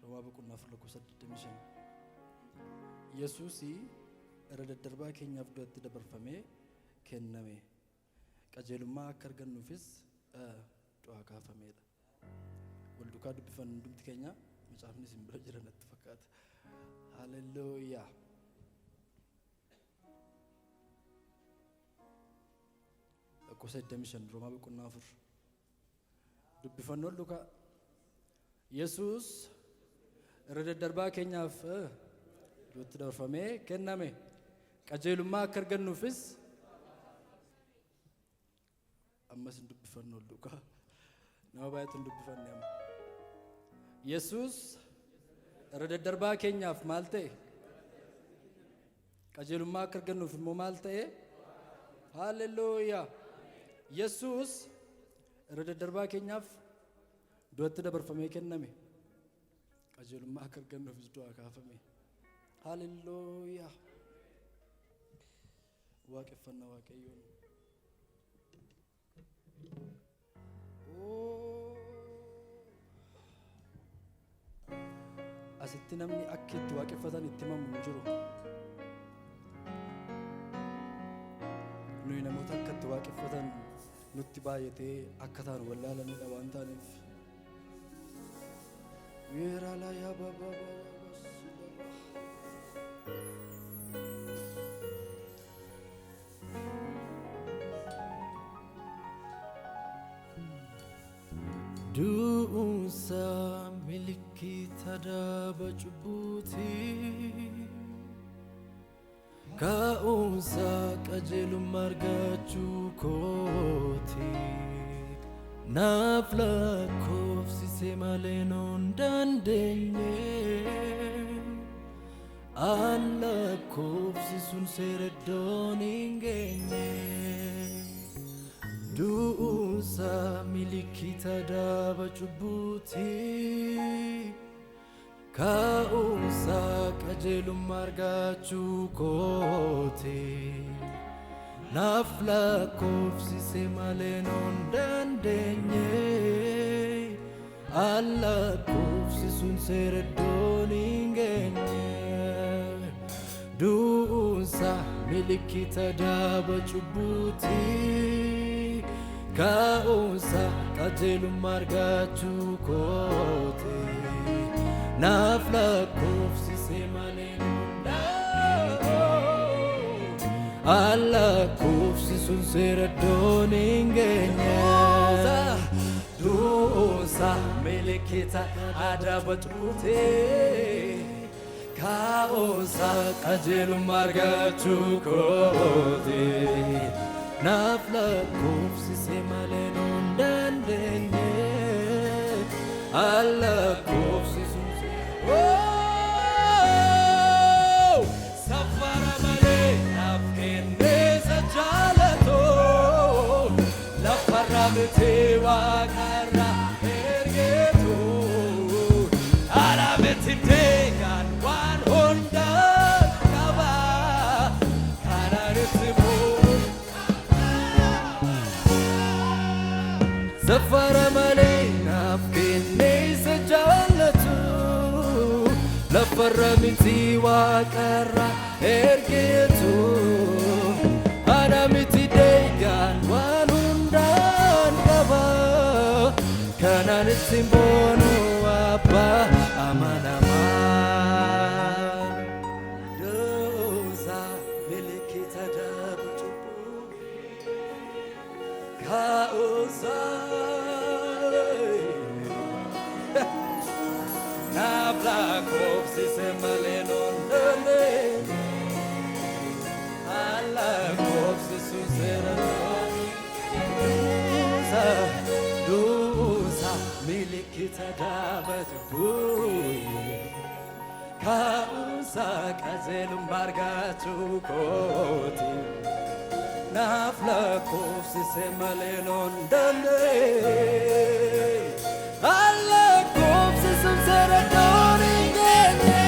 Roma boqonnaa afur lakkoofsa 25. Yesuus irra daddarbaa keenyaaf du'atti dabarfamee kenname. Qajeelummaa akka argannuufis du'aa kaafameedha. Wal duukaa dubbifannu hundumti keenya macaafni isin bira jira natti fakkaata. Haleluuyaa. Lakkoofsa 25 Roma boqonnaa afur. Dubbifannu wal duukaa. Yesuus irra daddarbaa keenyaaf du'atti dabarfamee kenname. Qajeelummaa akka argannuufis ammas dubbifannu wal duukaa. Nama baay'eetu dubbifanne amma. Yesuus irra daddarbaa keenyaaf maal ta'e? Qajeelummaa akka argannuuf immoo maal ta'e? Haleluuyaa. Yesuus irra daddarbaa keenyaaf du'atti dabarfamee kenname. Qajeelummaa akka argannuufis du'aa kaafame. Haleluuyaa. Waaqeffannaa Waaqayyoon. Asitti namni akka itti waaqeffatan itti himamu hin jiru. Nuyi namoota akka itti waaqeffatan nutti baay'atee akka taanu wallaalanidha waan taaneef. Weeraalaa yaa baabaa Du'uunsa milikiita daaba cubbuuti. Ka'uunsa qajeelummaa argachuu kooti. Naaf lakkoofsise malee noon dandeenye. An lakkoofsisuun seera iddoon hin geenye. Du'uunsa milikiita daaba cubbuuti. Ka'uunsa qajeelummaa argachuu kooti. Naaf lakkoofsise malee noon dandeenye. An lakkoofsisuun seera iddoon hin geenye. Du'uunsa milikiita daaba cubbuuti. Ka'uunsa qajeelummaa argachuu kooti. Naaf lakkoofsise malee noon dandeenye. An lakkoofsisuun seera iddoon hin geenye. Du'uunsa milikiita daaba cubbuuti. Ka'uunsa qajeelummaa argachuu kooti. Naaf lakkoofsise malee noon dandeenye. An lakkoofsisuun safara malee naaf kenneessa jaalatu. Lafarraa miti waaqarraa ergeetu. Haala miti deegaan waan hundaa qaba. Kanaan itti safara malee naaf kenneessa jaalatu. Lafarraa miti waaqarraa ergeetu. Haala miti deegaan waan hundaan qaba. Kanaan itti boonu abbaa amanamaa. Du'uunsa milikiita daaba cubbuuti. Ka'uunsa naaf lakkoofsise malee noon dandeenye. An lakkoofsisuun seera iddoon hin geenye. Du'uunsa milikiita daaba cubbuuti. Ka'uunsa qajeelummaa argachuu kooti. Naaf lakkoofsise malee noon dandeenye. An lakkoofsisuun seera iddoon hin geenye.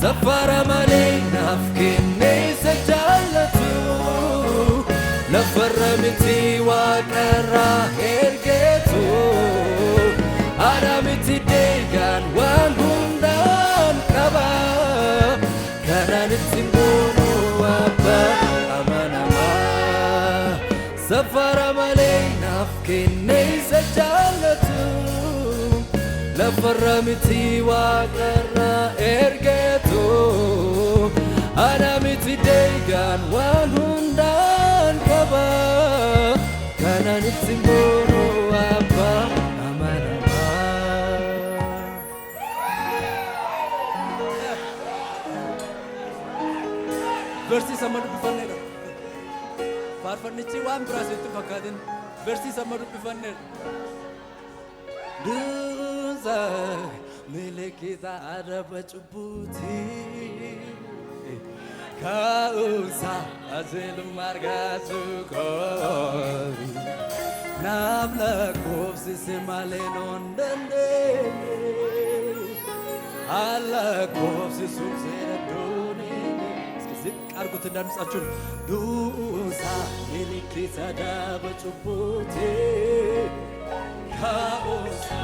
Safara malee naaf kenneessa jaalatu. Lafarraa miti waaqarraa ergeetu. Haala miti deegaan safara malee naaf kenne isa jaallatu lafarra miti waaqarra ergeetu ana miti deegaan waan hundaan qaba kanaan ittiin boonu abbaa amanamaa. Versii sama dubbifanneedha. Faarfannichi waan biraa sitti fakkaatin versii sama dubbifanneedha. Duuza milikiisa adaba cubbuutii ka'uusa azeelummaa argachuu kooti naaf lakkoofsise malee noon dandeenye lakkoofsisuun seera dooneenye ziq argutti dansachuun duuza milikiisa adaba cubbuutii ka'uusa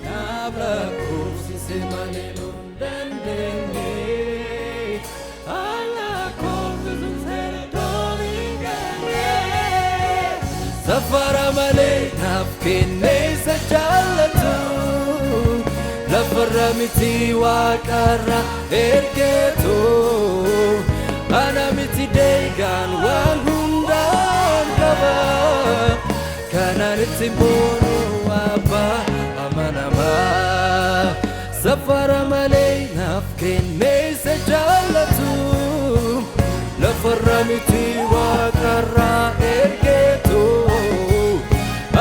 naaf lakkoofsise malee noon dandeenye lakkoofsisuun seera dooneenye safara malee naaf kenne isa jaallatu lafarra miti waaqarra ergeetu ana miti deegaan waan hundaan qaba kanaan ittiin boonu abbaa amanamaa. Safara malee naaf kenne isa jaallatu lafarra miti waaqarra ergeetu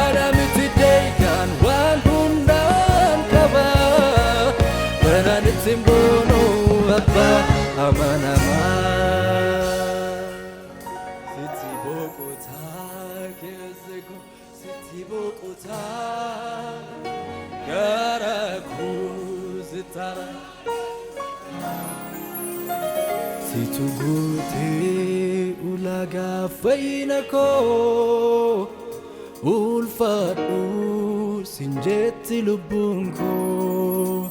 ana miti deegaan waan hundaan qaba kanaan ittiin boonu abbaa amanamaa. Sitti boqotaa keessa koo sitti boqotaa gara koo sitara situ guutee ulaagaa fayyina koo ulfaadhu sin jetti lubbuun koo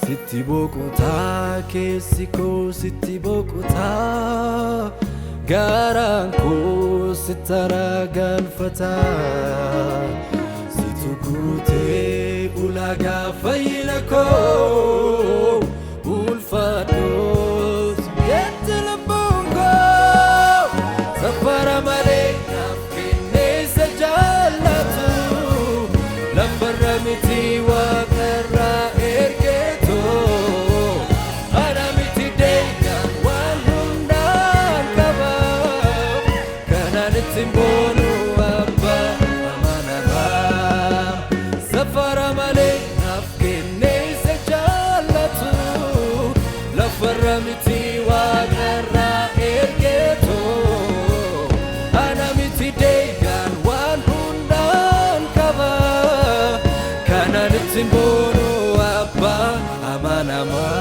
sitti boqotaa keessi koo sitti boqotaa garaan koo sitara galfataa situ guutee ulaagaa fayyina koo ulfaadhu sin jetti lubbuun koo safara malee naaf kenne isa jaallatu lafarra miti waaqarra ergeetu ana miti deegaan waan hundaan qaba kanaan ittiin boonu abbaa amanamaa. Safara malee naaf kenne isa jaallatu lafarra miti waaqarra ergeetu ana miti deegaan waan hundaan qaba kanaan ittiin boonu abbaa amanamaa.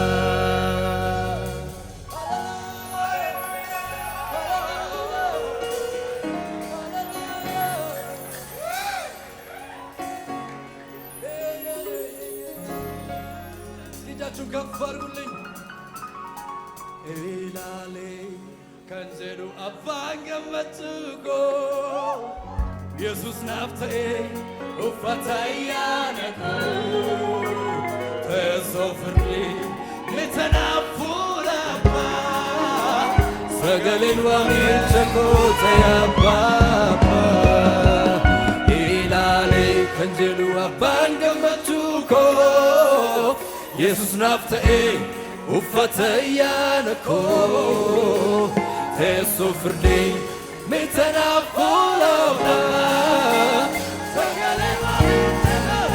Ijachuun kan fargullee ilaalee kan jedhu abbaan gammachuu koo Yesuus naaf ta'ee uffata ayyaana koo teessoo firdii mita naaf fuula abbaa sagaleen waamicha koo ta'e abbaa ilaalee kan jedhu abbaan gammachuu koo Yesuus naaf ta'ee uffata ayyaana koo teessoo firdii mita naaf fuula abbaa sagaleen waamicha koo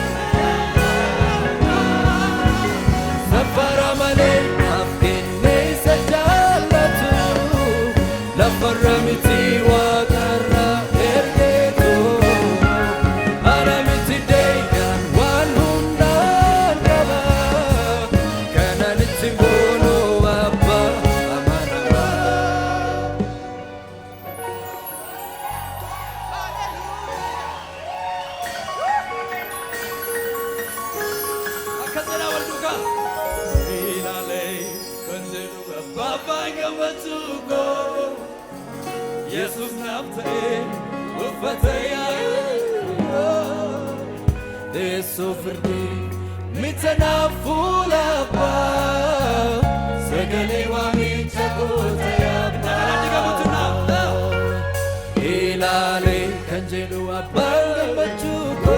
safara malee naaf kenne isa jaallatu lafarra miti waaqarra ergeetu ana miti deegaan waan hundaan qaba kanaan ittiin boonu abbaa amanamaa. Babangamachuko Jesus nafte ufataya Deso firdi mitana fula ba Sagale wa michakotaya Ilale kanjelu abangamachuko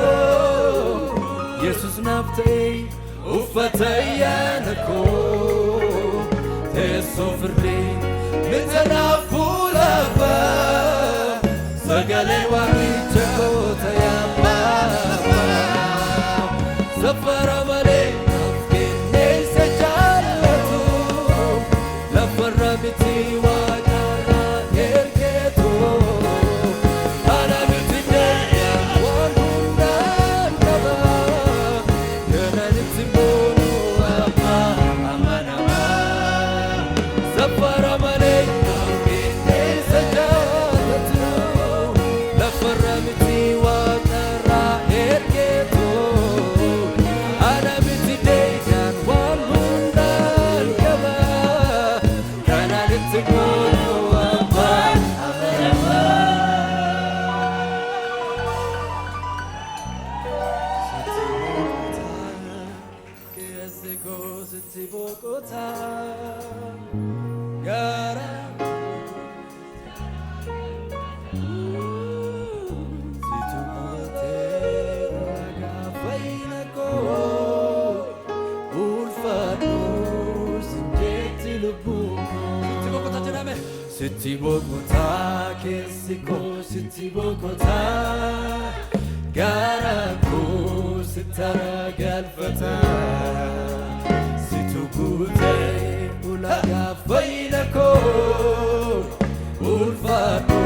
Jesus nafte ufataya nako Deso firdi mitana fula ba Sagale wa michakotaya Zafara male afkine se jalatu Lafara biti wa kara erketo Ana biti deya wanundan kaba Yana niti monu apa amanama Zafara male afkine se jalatu Lafara biti wa kara erketo Sitti Bogota, Kesiko, Sitti Bogota, Garako, Sitara Galfata, Situ Gute, Ulaga Fainako, Ulfako,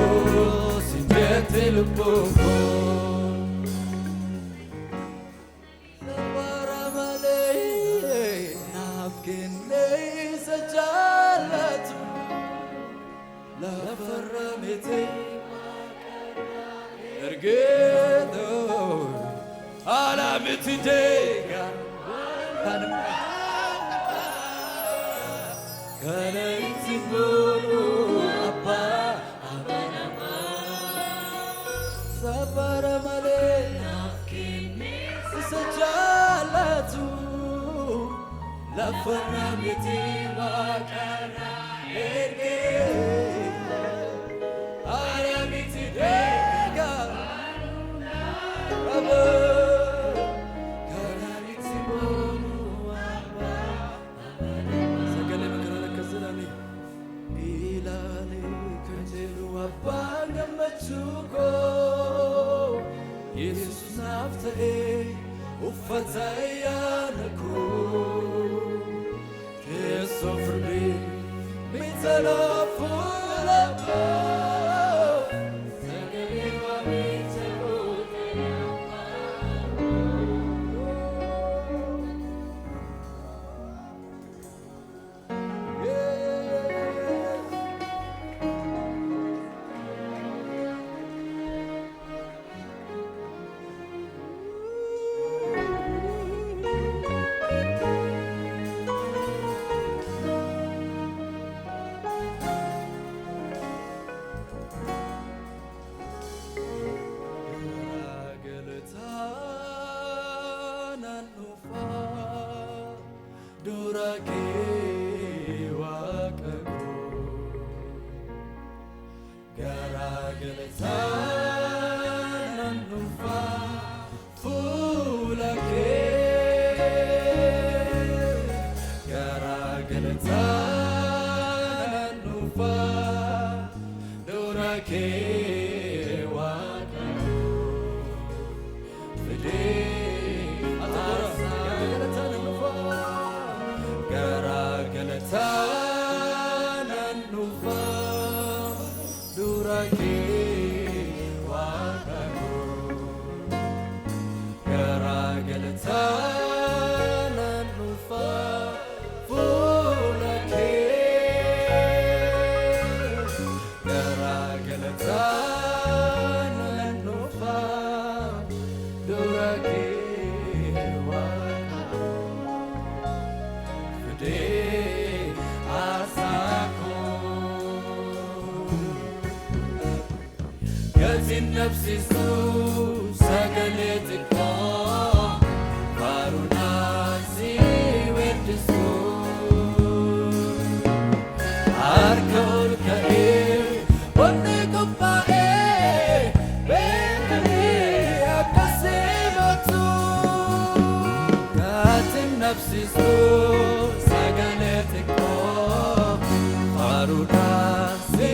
Sinjete Lupoko. Nabaramale, Nafkin Nesa Jalatu. La ferramete ergedo ala mitidega kana itibulu apa amanama sabara male nakini sajalatu la ferramete wakana ergedo Jesus nafte ufataya nako Keso frbi mitala fula ba Sagalewa mitagotaya Gara nafsisu sagaletikko varunasi weddisu arkol kae onne koppae bekane akasematu gatin nafsisu sagaletikko varunasi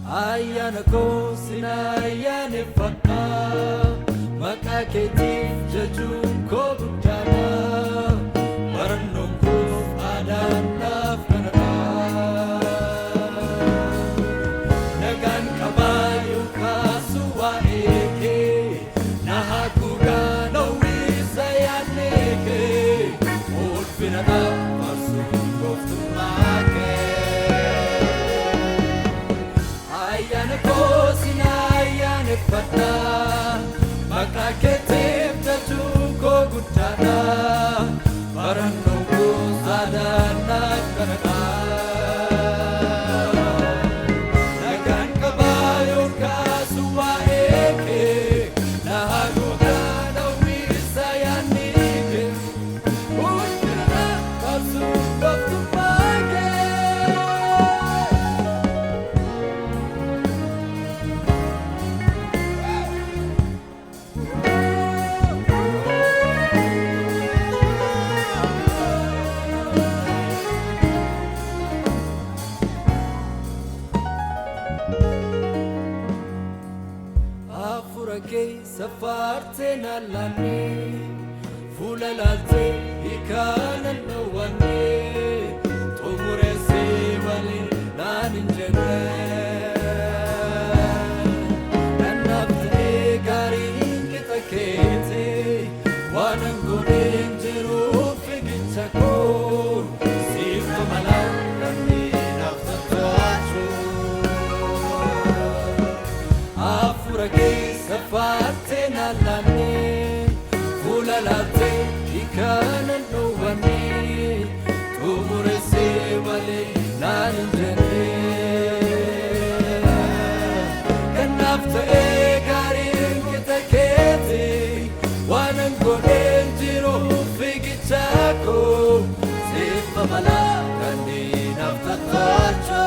Ayanako sinayane fata makaketif jajun ko butana marnong ko adan nafkana nagan kabayo kasuwa eke nahakuga nawi sayaneke ol pinata masu koftumake Ayanako sinayane fata makaketif jajun ko butana marnong ko adan nafkana nagan kabayo kasuwa eke nahakuga nawi sayaneke ol pinata masu koftumake Afurake safarte nalane fulalate ikana nawane tomurese wale naninjene nanapte gari kitakete wanangone jiru figichako sifa malani nafsatachu Afurake safarte nalane fulalate ikana nawane tomurese wale naninjene kanafte gari kitakete wanangone jiru figichako sifa malani nafsatachu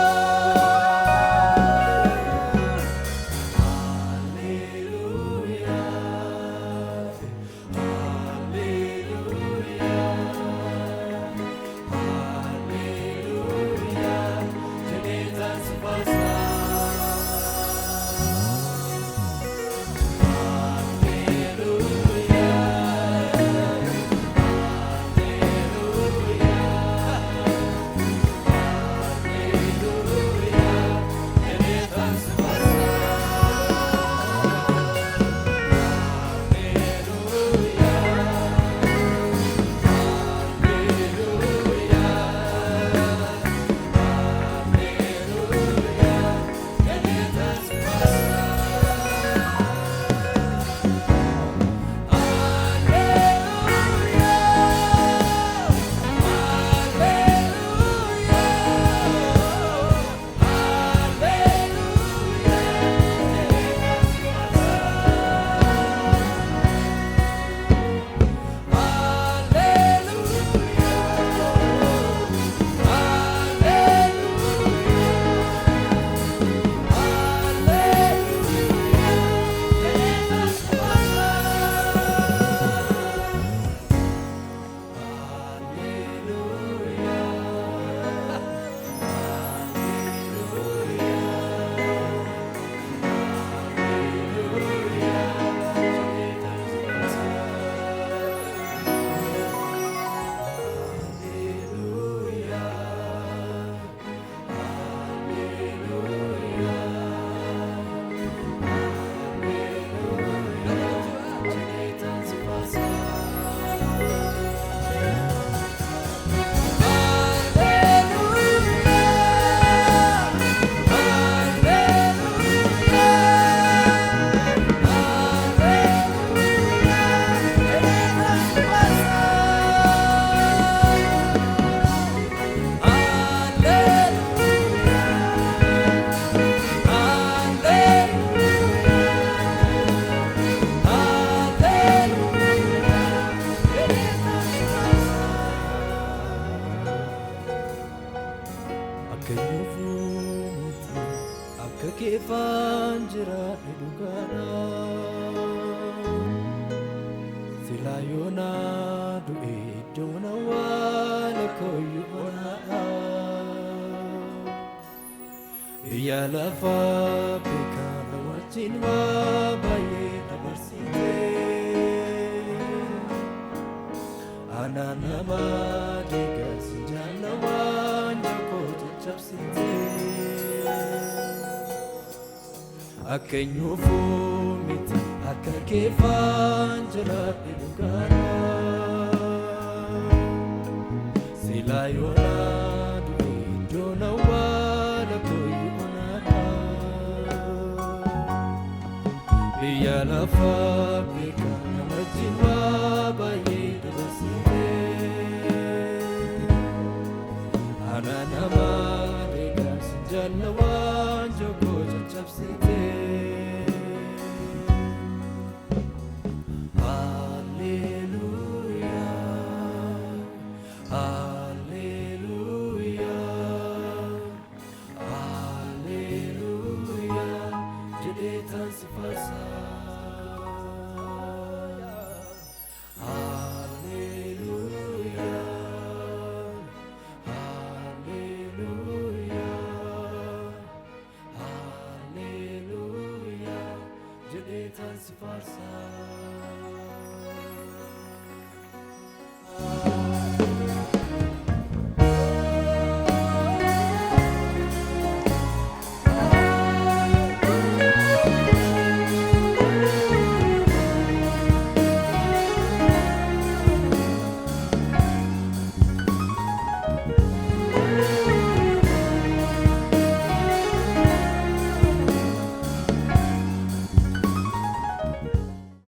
Akanyufuti akakefanjira edugana silayona du'e dona wala koyona ya lafa bekana wajin wabaye dabarsite ananama diga sinjana wanja kota chapsite akanyufumiti akakefanjira edugana silayona du'e dona wala koyona ya la fabrica na majinwa baye dabasite anana marega sinjana wanjo koja chapsite hallelujah hallelujah hallelujah jedetan sifasa Farsa